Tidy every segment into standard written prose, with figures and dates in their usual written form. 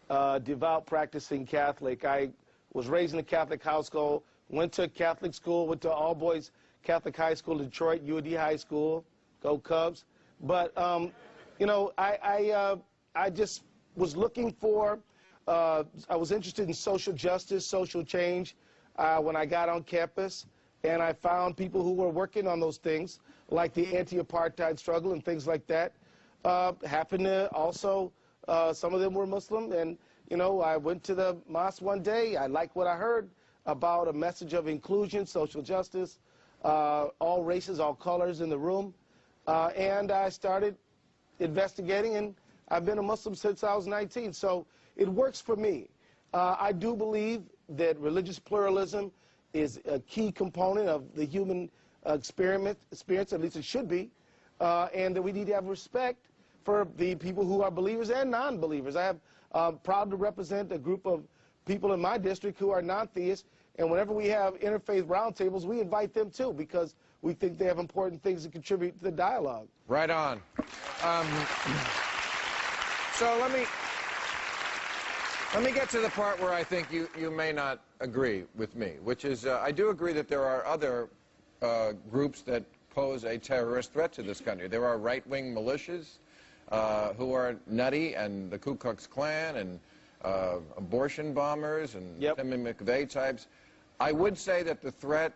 devout practicing Catholic. I was raised in a Catholic household, went to Catholic school, went to all-boys Catholic high school, Detroit, UD High School, go Cubs. But, you know, I just was looking for, I was interested in social justice, social change when I got on campus, and I found people who were working on those things, like the anti-apartheid struggle and things like that. Happened to also, some of them were Muslim, and, you know, I went to the mosque one day. I liked what I heard about a message of inclusion, social justice, all races, all colors in the room, and I started investigating, and I've been a Muslim since I was 19, so it works for me. I do believe that religious pluralism is a key component of the human experience, at least it should be, and that we need to have respect for the people who are believers and non-believers. I have proud to represent a group of people in my district who are non-theists, and whenever we have interfaith roundtables, we invite them too, because we think they have important things to contribute to the dialogue. Right on. So let me get to the part where I think you may not agree with me, which is I do agree that there are other groups that pose a terrorist threat to this country. There are right-wing militias who are nutty, and the Ku Klux Klan, and abortion bombers, and Timmy McVeigh types. I would say that the threat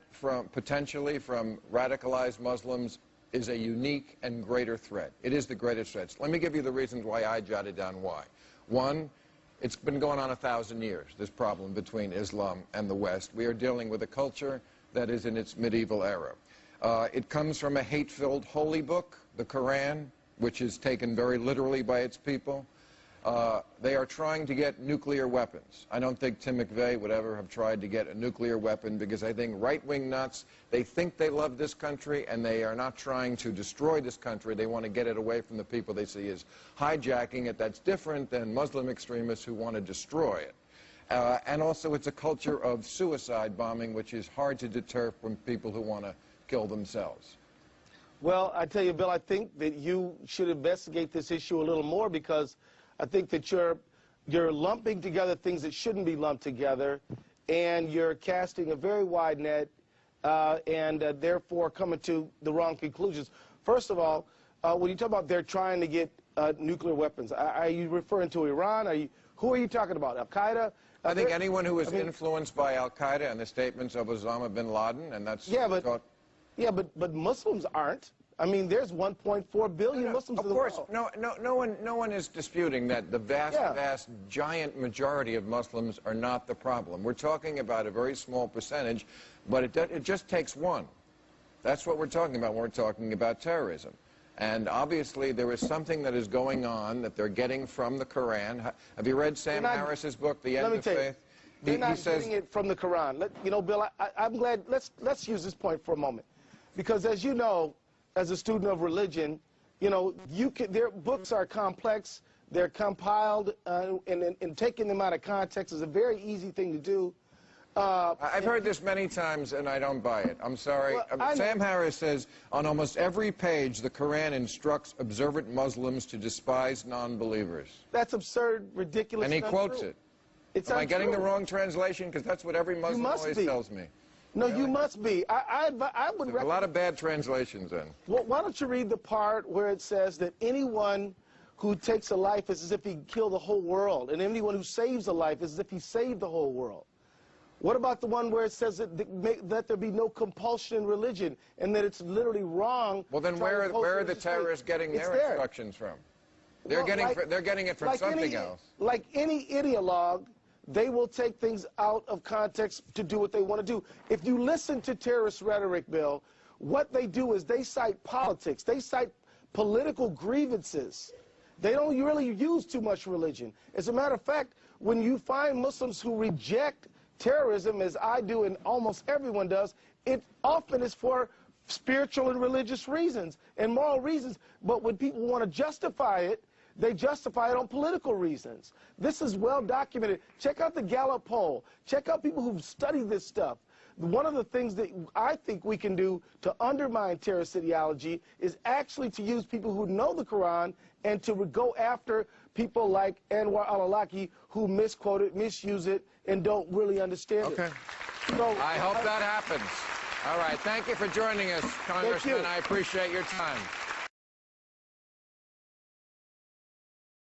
potentially from radicalized Muslims is a unique and greater threat. It is the greatest threat. Let me give you the reasons why I jotted down why. One, it's been going on 1,000 years, this problem between Islam and the West. We are dealing with a culture that is in its medieval era. It comes from a hate-filled holy book, the Quran, which is taken very literally by its people. They are trying to get nuclear weapons. I don't think Tim McVeigh would ever have tried to get a nuclear weapon, because I think right-wing nuts, they think they love this country, and they are not trying to destroy this country. They want to get it away from the people they see as hijacking it. That's different than Muslim extremists who want to destroy it. And also, it's a culture of suicide bombing, which is hard to deter from people who want to kill themselves. Well, I tell you, Bill, I think that you should investigate this issue a little more, because I think that you're lumping together things that shouldn't be lumped together, and you're casting a very wide net, and therefore coming to the wrong conclusions. First of all, when you talk about they're trying to get nuclear weapons, are you referring to Iran? Who are you talking about? Al-Qaeda? I think anyone who is influenced by Al-Qaeda and the statements of Osama bin Laden, and that's... Yeah, but Muslims aren't. I mean, there's 1.4 billion Muslims in the world. Of course, no one is disputing that the vast, giant majority of Muslims are not the problem. We're talking about a very small percentage, but it just takes one. That's what we're talking about when we're talking about terrorism. And obviously, there is something that is going on that they're getting from the Quran. Have you read Sam Harris's book, The End of Faith? They're not getting it from the Quran. You know, Bill, I'm glad. Let's use this point for a moment, because as you know, as a student of religion, you know, their books are complex. They're compiled, and taking them out of context is a very easy thing to do. I've heard this many times, and I don't buy it. I'm sorry. Well, Sam Harris says on almost every page the Quran instructs observant Muslims to despise non-believers. That's absurd, ridiculous. And he quotes it. Am I getting the wrong translation? Because that's what every Muslim always tells me. No, really? You must be. I would recommend... A lot of bad translations then. Well, why don't you read the part where it says that anyone who takes a life is as if he killed the whole world, and anyone who saves a life is as if he saved the whole world. What about the one where it says that there be no compulsion in religion, and that it's literally wrong? Well, then where are the terrorists getting their instructions from? They're getting it from something else. Like any ideologue, they will take things out of context to do what they want to do. If you listen to terrorist rhetoric, Bill, what they do is they cite politics. They cite political grievances. They don't really use too much religion. As a matter of fact, when you find Muslims who reject terrorism, as I do and almost everyone does, it often is for spiritual and religious reasons and moral reasons. But when people want to justify it, they justify it on political reasons. This is well documented. Check out the Gallup poll. Check out people who've studied this stuff. One of the things that I think we can do to undermine terrorist ideology is actually to use people who know the Quran and to go after people like Anwar al-Awlaki who misquote it, misuse it, and don't really understand it. So, I hope that happens. All right. Thank you for joining us, Congressman. I appreciate your time.